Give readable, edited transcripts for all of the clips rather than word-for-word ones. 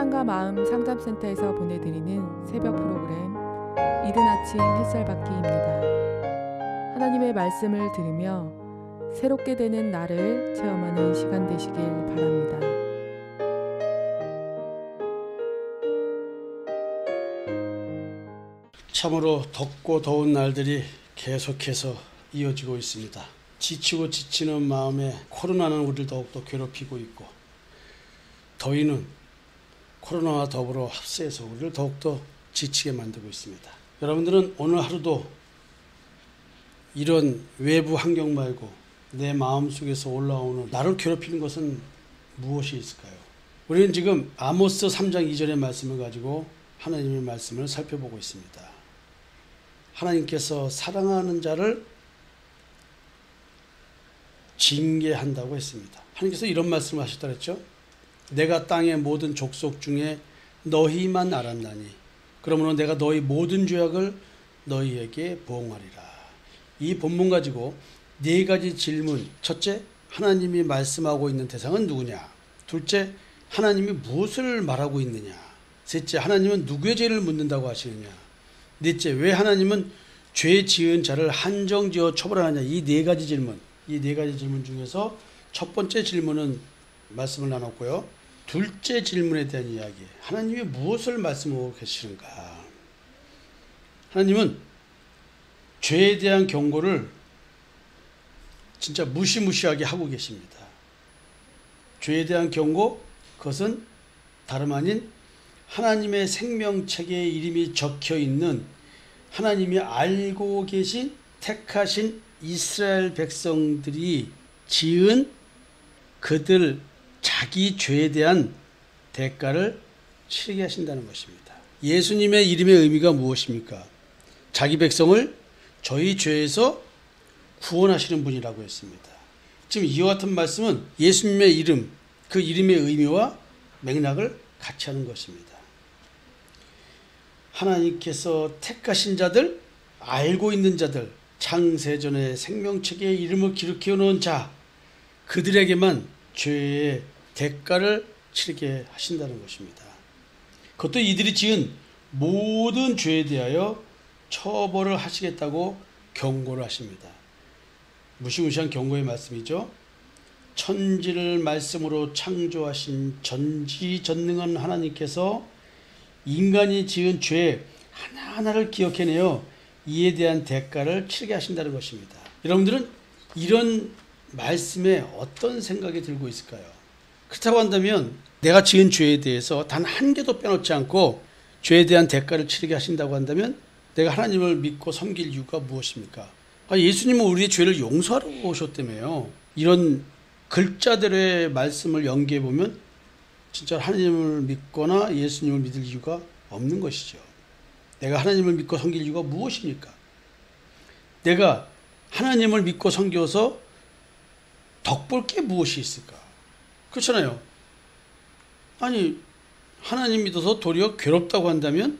사랑과 마음 상담센터에서 보내드리는 새벽 프로그램 이른 아침 햇살받기입니다. 하나님의 말씀을 들으며 새롭게 되는 나를 체험하는 시간 되시길 바랍니다. 참으로 덥고 더운 날들이 계속해서 이어지고 있습니다. 지치고 지치는 마음에 코로나는 우리를 더욱더 괴롭히고 있고, 더위는 코로나와 더불어 합세해서 우리를 더욱더 지치게 만들고 있습니다. 여러분들은 오늘 하루도 이런 외부 환경 말고 내 마음속에서 올라오는 나를 괴롭히는 것은 무엇이 있을까요? 우리는 지금 아모스 3장 2절의 말씀을 가지고 하나님의 말씀을 살펴보고 있습니다. 하나님께서 사랑하는 자를 징계한다고 했습니다. 하나님께서 이런 말씀을 하셨다 그랬죠. 내가 땅의 모든 족속 중에 너희만 알았나니 그러므로 내가 너희 모든 죄악을 너희에게 보응하리라. 이 본문 가지고 네 가지 질문. 첫째, 하나님이 말씀하고 있는 대상은 누구냐? 둘째, 하나님이 무엇을 말하고 있느냐? 셋째, 하나님은 누구의 죄를 묻는다고 하시느냐? 넷째, 왜 하나님은 죄 지은 자를 한정지어 처벌하느냐? 이 네 가지 질문. 이 네 가지 질문 중에서 첫 번째 질문은 말씀을 나눴고요. 둘째 질문에 대한 이야기. 하나님이 무엇을 말씀하고 계시는가? 하나님은 죄에 대한 경고를 진짜 무시무시하게 하고 계십니다. 죄에 대한 경고, 그것은 다름 아닌 하나님의 생명책에 이름이 적혀 있는 하나님이 알고 계신 택하신 이스라엘 백성들이 지은 그들 자기 죄에 대한 대가를 치르게 하신다는 것입니다. 예수님의 이름의 의미가 무엇입니까? 자기 백성을 저희 죄에서 구원하시는 분이라고 했습니다. 지금 이와 같은 말씀은 예수님의 이름, 그 이름의 의미와 맥락을 같이 하는 것입니다. 하나님께서 택하신 자들, 알고 있는 자들, 창세전에 생명책에 이름을 기록해 놓은 자, 그들에게만 죄의 대가를 치르게 하신다는 것입니다. 그것도 이들이 지은 모든 죄에 대하여 처벌을 하시겠다고 경고를 하십니다. 무시무시한 경고의 말씀이죠. 천지를 말씀으로 창조하신 전지전능한 하나님께서 인간이 지은 죄 하나하나를 기억해내어 이에 대한 대가를 치르게 하신다는 것입니다. 여러분들은 이런 말씀에 어떤 생각이 들고 있을까요? 그렇다고 한다면 내가 지은 죄에 대해서 단 한 개도 빼놓지 않고 죄에 대한 대가를 치르게 하신다고 한다면 내가 하나님을 믿고 섬길 이유가 무엇입니까? 예수님은 우리의 죄를 용서하러 오셨다며요. 이런 글자들의 말씀을 연계해 보면 진짜 하나님을 믿거나 예수님을 믿을 이유가 없는 것이죠. 내가 하나님을 믿고 섬길 이유가 무엇입니까? 내가 하나님을 믿고 섬겨서 덕볼 게 무엇이 있을까? 그렇잖아요. 아니, 하나님 믿어서 도리어 괴롭다고 한다면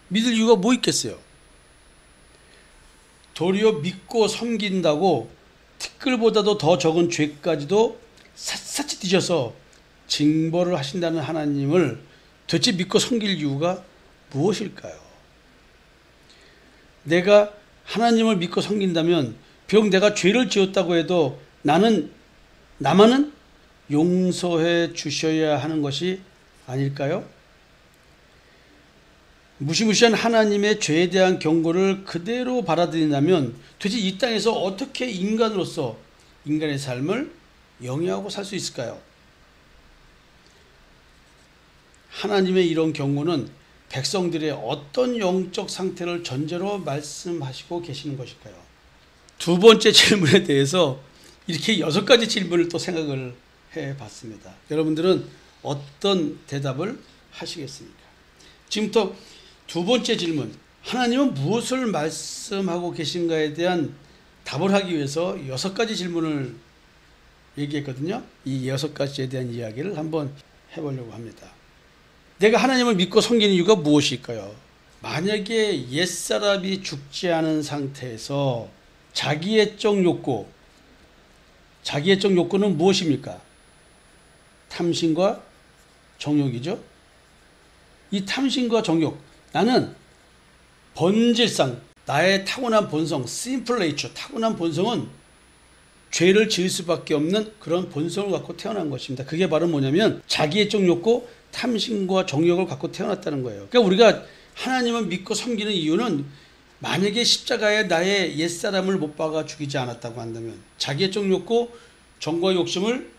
믿을 이유가 뭐 있겠어요? 도리어 믿고 섬긴다고 티끌보다도 더 적은 죄까지도 샅샅이 뒤져서 징벌을 하신다는 하나님을 도대체 믿고 섬길 이유가 무엇일까요? 내가 하나님을 믿고 섬긴다면 비록 내가 죄를 지었다고 해도 나만은 용서해 주셔야 하는 것이 아닐까요? 무시무시한 하나님의 죄에 대한 경고를 그대로 받아들인다면 도대체 이 땅에서 어떻게 인간으로서 인간의 삶을 영위하고 살 수 있을까요? 하나님의 이런 경고는 백성들의 어떤 영적 상태를 전제로 말씀하시고 계시는 것일까요? 두 번째 질문에 대해서 이렇게 6가지 질문을 또 생각을 해봤습니다. 여러분들은 어떤 대답을 하시겠습니까? 지금부터 두 번째 질문, 하나님은 무엇을 말씀하고 계신가에 대한 답을 하기 위해서 6가지 질문을 얘기했거든요. 이 6가지에 대한 이야기를 한번 해보려고 합니다. 내가 하나님을 믿고 섬기는 이유가 무엇일까요? 만약에 옛사람이 죽지 않은 상태에서 자기애적 욕구는 무엇입니까? 탐심과 정욕이죠. 이 탐심과 정욕, 나는 본질상 나의 타고난 본성, simple nature, 타고난 본성은 죄를 지을 수밖에 없는 그런 본성을 갖고 태어난 것입니다. 그게 바로 뭐냐면 자기의 적 욕구, 탐심과 정욕을 갖고 태어났다는 거예요. 그러니까 우리가 하나님을 믿고 섬기는 이유는 만약에 십자가에 나의 옛사람을 못 박아 죽이지 않았다고 한다면, 자기의 적 욕구, 정과 욕심을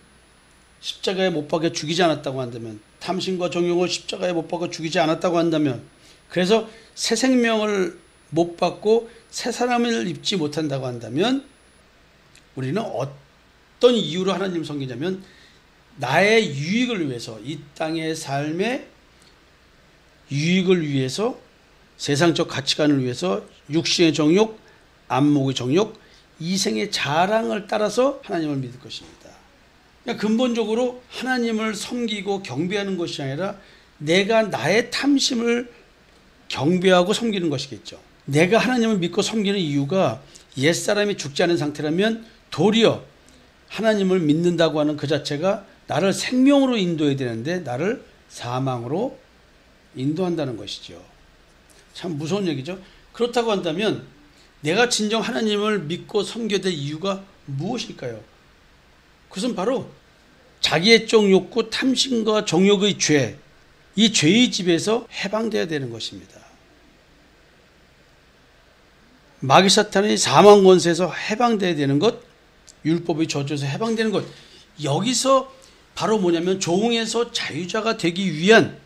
십자가에 못 박아 죽이지 않았다고 한다면, 탐심과 정욕을 십자가에 못 박아 죽이지 않았다고 한다면, 그래서 새 생명을 못 받고 새 사람을 입지 못한다고 한다면, 우리는 어떤 이유로 하나님 섬기냐면 나의 유익을 위해서, 이 땅의 삶의 유익을 위해서, 세상적 가치관을 위해서, 육신의 정욕, 안목의 정욕, 이생의 자랑을 따라서 하나님을 믿을 것입니다. 그러니까 근본적으로 하나님을 섬기고 경배하는 것이 아니라 내가 나의 탐심을 경배하고 섬기는 것이겠죠. 내가 하나님을 믿고 섬기는 이유가 옛사람이 죽지 않은 상태라면 도리어 하나님을 믿는다고 하는 그 자체가 나를 생명으로 인도해야 되는데 나를 사망으로 인도한다는 것이죠. 참 무서운 얘기죠. 그렇다고 한다면 내가 진정 하나님을 믿고 섬겨야 될 이유가 무엇일까요? 그것은 바로 자기의 적 욕구, 탐심과 정욕의 죄, 이 죄의 집에서 해방되어야 되는 것입니다. 마귀 사탄의 사망 권세에서 해방되어야 되는 것, 율법의 저주에서 해방되는 것, 여기서 바로 뭐냐면 종에서 자유자가 되기 위한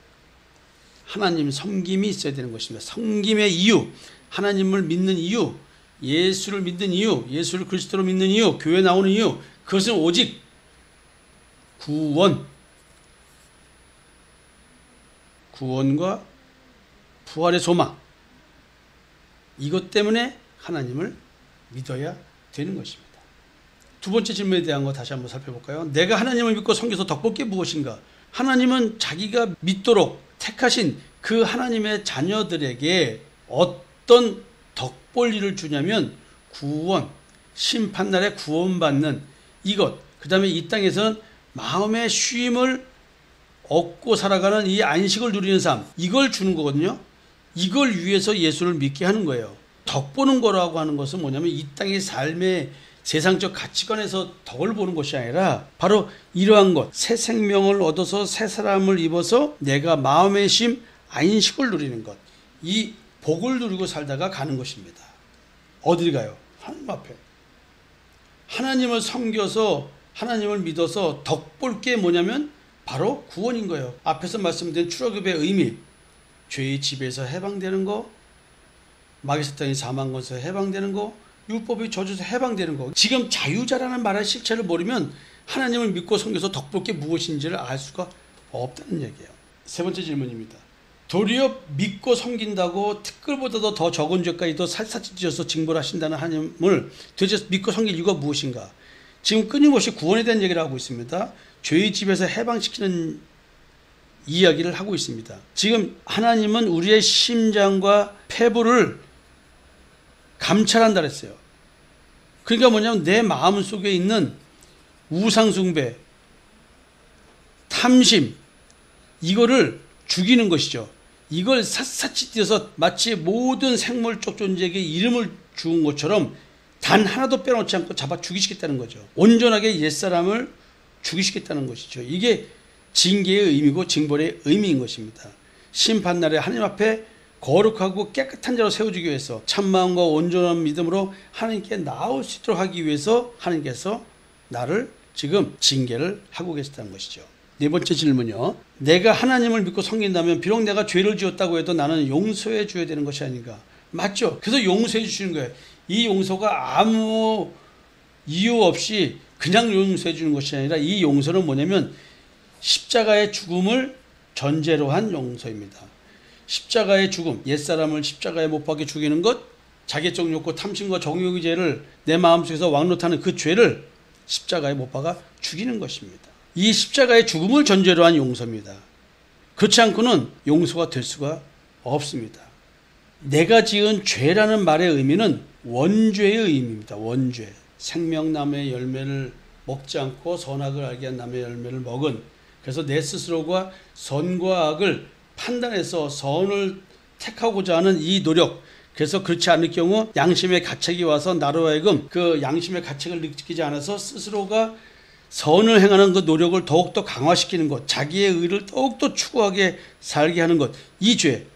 하나님 섬김이 있어야 되는 것입니다. 섬김의 이유, 하나님을 믿는 이유, 예수를 믿는 이유, 예수를 그리스도로 믿는 이유, 교회 나오는 이유, 그것은 오직 구원과 부활의 소망, 이것 때문에 하나님을 믿어야 되는 것입니다. 두 번째 질문에 대한 거 다시 한번 살펴볼까요? 내가 하나님을 믿고 섬겨서 덕볼 게 무엇인가? 하나님은 자기가 믿도록 택하신 그 하나님의 자녀들에게 어떤 덕볼 일을 주냐면 구원, 심판날에 구원받는 이것, 그 다음에 이 땅에서는 마음의 쉼을 얻고 살아가는 이 안식을 누리는 삶, 이걸 주는 거거든요. 이걸 위해서 예수를 믿게 하는 거예요. 덕보는 거라고 하는 것은 뭐냐면 이 땅의 삶의 세상적 가치관에서 덕을 보는 것이 아니라 바로 이러한 것, 새 생명을 얻어서 새 사람을 입어서 내가 마음의 쉼, 안식을 누리는 것, 이 복을 누리고 살다가 가는 것입니다. 어딜 가요? 하나님 앞에. 하나님을 섬겨서 하나님을 믿어서 덕볼 게 뭐냐면 바로 구원인 거예요. 앞에서 말씀드린 출애굽의 의미, 죄의 집에서 해방되는 거, 마귀 사탄의 사망 권세에서 해방되는 거, 율법의 저주에서 해방되는 거. 지금 자유자라는 말의 실체를 모르면 하나님을 믿고 섬겨서 덕볼 게 무엇인지를 알 수가 없다는 얘기예요. 세 번째 질문입니다. 도리어 믿고 섬긴다고 티끌보다도 더 적은 죄까지도 살살찌 찢어서 징벌 하신다는 하나님을 도대체 믿고 섬길 이유가 무엇인가? 지금 끊임없이 구원에 대한 얘기를 하고 있습니다. 죄의 집에서 해방시키는 이야기를 하고 있습니다. 지금 하나님은 우리의 심장과 폐부를 감찰한다 그랬어요. 그러니까 뭐냐면 내 마음 속에 있는 우상숭배, 탐심, 이거를 죽이는 것이죠. 이걸 샅샅이 띄어서 마치 모든 생물적 존재에게 이름을 주은 것처럼 단 하나도 빼놓지 않고 잡아 죽이시겠다는 거죠. 온전하게 옛사람을 죽이시겠다는 것이죠. 이게 징계의 의미고 징벌의 의미인 것입니다. 심판날에 하나님 앞에 거룩하고 깨끗한 자로 세워주기 위해서 참마음과 온전한 믿음으로 하나님께 나올 수 있도록 하기 위해서 하나님께서 나를 지금 징계를 하고 계시다는 것이죠. 네 번째 질문이요. 내가 하나님을 믿고 섬긴다면 비록 내가 죄를 지었다고 해도 나는 용서해 줘야 되는 것이 아닌가? 맞죠? 그래서 용서해 주시는 거예요. 이 용서가 아무 이유 없이 그냥 용서해 주는 것이 아니라 이 용서는 뭐냐면 십자가의 죽음을 전제로 한 용서입니다. 십자가의 죽음, 옛사람을 십자가에 못 박게 죽이는 것, 자기적 욕구, 탐심과 정욕의 죄를 내 마음속에서 왕노타는 그 죄를 십자가에 못 박아 죽이는 것입니다. 이 십자가의 죽음을 전제로 한 용서입니다. 그렇지 않고는 용서가 될 수가 없습니다. 내가 지은 죄라는 말의 의미는 원죄의 의미입니다. 원죄. 생명나무의 열매를 먹지 않고 선악을 알게 한 나무의 열매를 먹은, 그래서 내 스스로가 선과 악을 판단해서 선을 택하고자 하는 이 노력, 그래서 그렇지 않을 경우 양심의 가책이 와서 나로 하여금 그 양심의 가책을 느끼지 않아서 스스로가 선을 행하는 그 노력을 더욱더 강화시키는 것, 자기의 의를 더욱더 추구하게 살게 하는 것, 이 죄,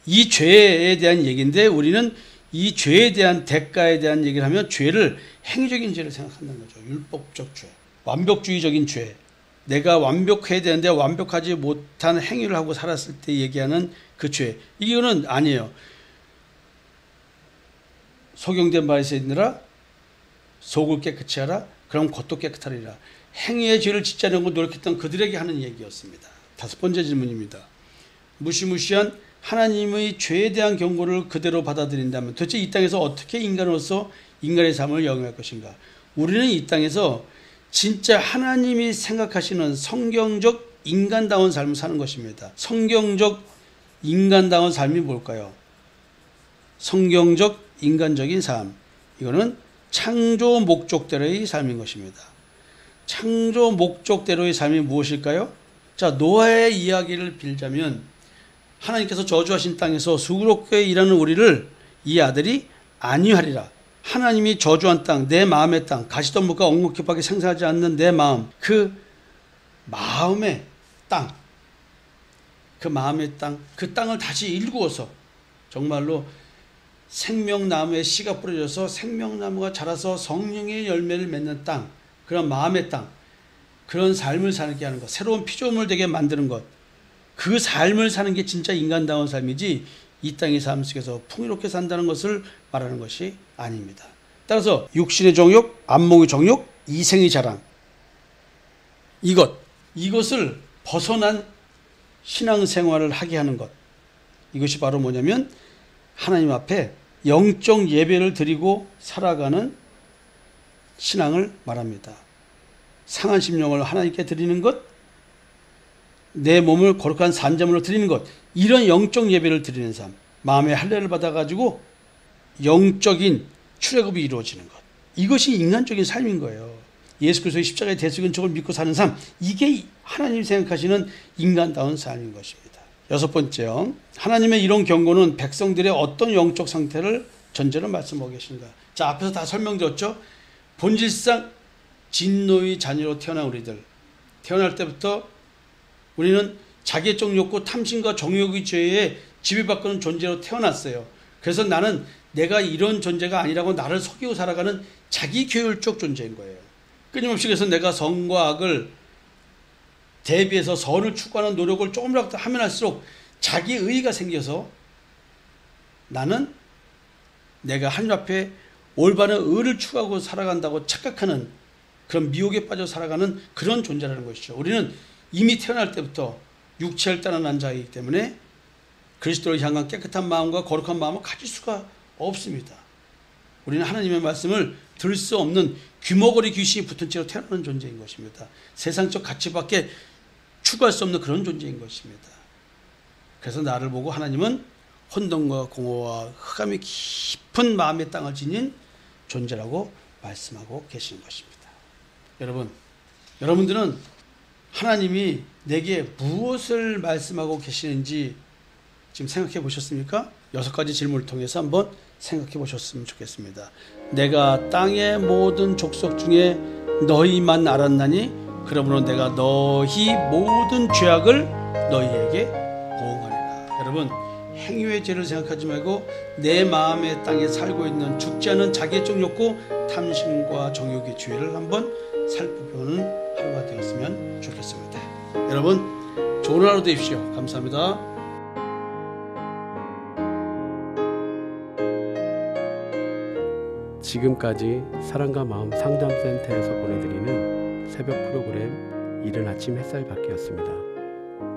이 죄에 대한 얘기인데 우리는 이 죄에 대한 대가에 대한 얘기를 하면 죄를 행위적인 죄를 생각한다는 거죠. 율법적 죄, 완벽주의적인 죄, 내가 완벽해야 되는데 완벽하지 못한 행위를 하고 살았을 때 얘기하는 그 죄, 이거는 아니에요. 소경된 바에서 있느라 속을 깨끗이 하라, 그럼 겉도 깨끗하리라. 행위의 죄를 짓지 않으려고 노력했던 그들에게 하는 얘기였습니다. 5번째 질문입니다. 무시무시한 하나님의 죄에 대한 경고를 그대로 받아들인다면 도대체 이 땅에서 어떻게 인간으로서 인간의 삶을 영위할 것인가? 우리는 이 땅에서 진짜 하나님이 생각하시는 성경적 인간다운 삶을 사는 것입니다. 성경적 인간다운 삶이 뭘까요? 성경적 인간적인 삶, 이거는 창조 목적대로의 삶인 것입니다. 창조 목적대로의 삶이 무엇일까요? 자, 노아의 이야기를 빌자면 하나님께서 저주하신 땅에서 수고롭게 일하는 우리를 이 아들이 안위하리라. 하나님이 저주한 땅, 내 마음의 땅, 가시덤불과 옥목깃밖에 생산하지 않는 내 마음, 그 마음의 땅, 그 마음의 땅, 그 땅을 다시 일구어서 정말로 생명나무에 씨가 뿌려져서 생명나무가 자라서 성령의 열매를 맺는 땅, 그런 마음의 땅, 그런 삶을 살게 하는 것, 새로운 피조물 되게 만드는 것, 그 삶을 사는 게 진짜 인간다운 삶이지 이 땅의 삶 속에서 풍요롭게 산다는 것을 말하는 것이 아닙니다. 따라서 육신의 정욕, 안목의 정욕, 이생의 자랑, 이것을 벗어난 신앙생활을 하게 하는 것, 이것이 바로 뭐냐면 하나님 앞에 영적 예배를 드리고 살아가는 신앙을 말합니다. 상한 심령을 하나님께 드리는 것, 내 몸을 거룩한 산자물로 드리는 것, 이런 영적 예배를 드리는 삶, 마음의 할례를 받아가지고 영적인 출애굽이 이루어지는 것, 이것이 인간적인 삶인 거예요. 예수 그리스도의 십자가의 대속인척을 믿고 사는 삶, 이게 하나님이 생각하시는 인간다운 삶인 것입니다. 6번째요, 하나님의 이런 경고는 백성들의 어떤 영적 상태를 전제로 말씀하고 계신가. 자, 앞에서 다 설명드렸죠. 본질상 진노의 자녀로 태어난 우리들, 태어날 때부터 우리는 자기애적 욕구, 탐심과 정욕의 죄에 지배받는 존재로 태어났어요. 그래서 나는 내가 이런 존재가 아니라고 나를 속이고 살아가는 자기 계율적 존재인 거예요. 끊임없이 그래서 내가 선과 악을 대비해서 선을 추구하는 노력을 조금이라도 하면 할수록 자기 의의가 생겨서 나는 내가 하나님 앞에 올바른 의를 추구하고 살아간다고 착각하는 그런 미혹에 빠져 살아가는 그런 존재라는 것이죠. 우리는 이미 태어날 때부터 육체를 떠난 자이기 때문에 그리스도를 향한 깨끗한 마음과 거룩한 마음을 가질 수가 없습니다. 우리는 하나님의 말씀을 들을 수 없는 귀머거리 귀신이 붙은 채로 태어나는 존재인 것입니다. 세상적 가치밖에 추구할 수 없는 그런 존재인 것입니다. 그래서 나를 보고 하나님은 혼돈과 공허와 흑암이 깊은 마음의 땅을 지닌 존재라고 말씀하고 계시는 것입니다. 여러분들은 하나님이 내게 무엇을 말씀하고 계시는지 지금 생각해 보셨습니까? 6가지 질문을 통해서 한번 생각해 보셨으면 좋겠습니다. 내가 땅의 모든 족속 중에 너희만 알았나니 그러므로 내가 너희 모든 죄악을 너희에게 보응하리라. 여러분, 행위의 죄를 생각하지 말고 내 마음의 땅에 살고 있는 죽지 않은 자기애적 욕구, 탐심과 정욕의 죄를 한번 살펴보는 하루가 되었으면 좋겠습니다. 여러분, 좋은 하루 되십시오. 감사합니다. 지금까지 사랑과 마음 상담센터에서 보내드리는 새벽 프로그램 이른 아침 햇살 받기였습니다.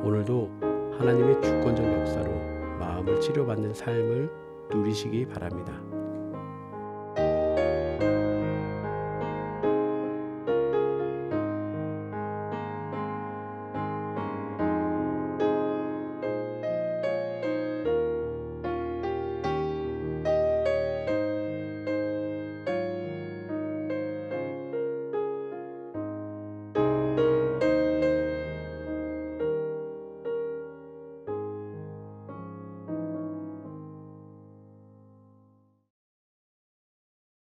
오늘도 하나님의 주권적 역사로 마음을 치료받는 삶을 누리시기 바랍니다.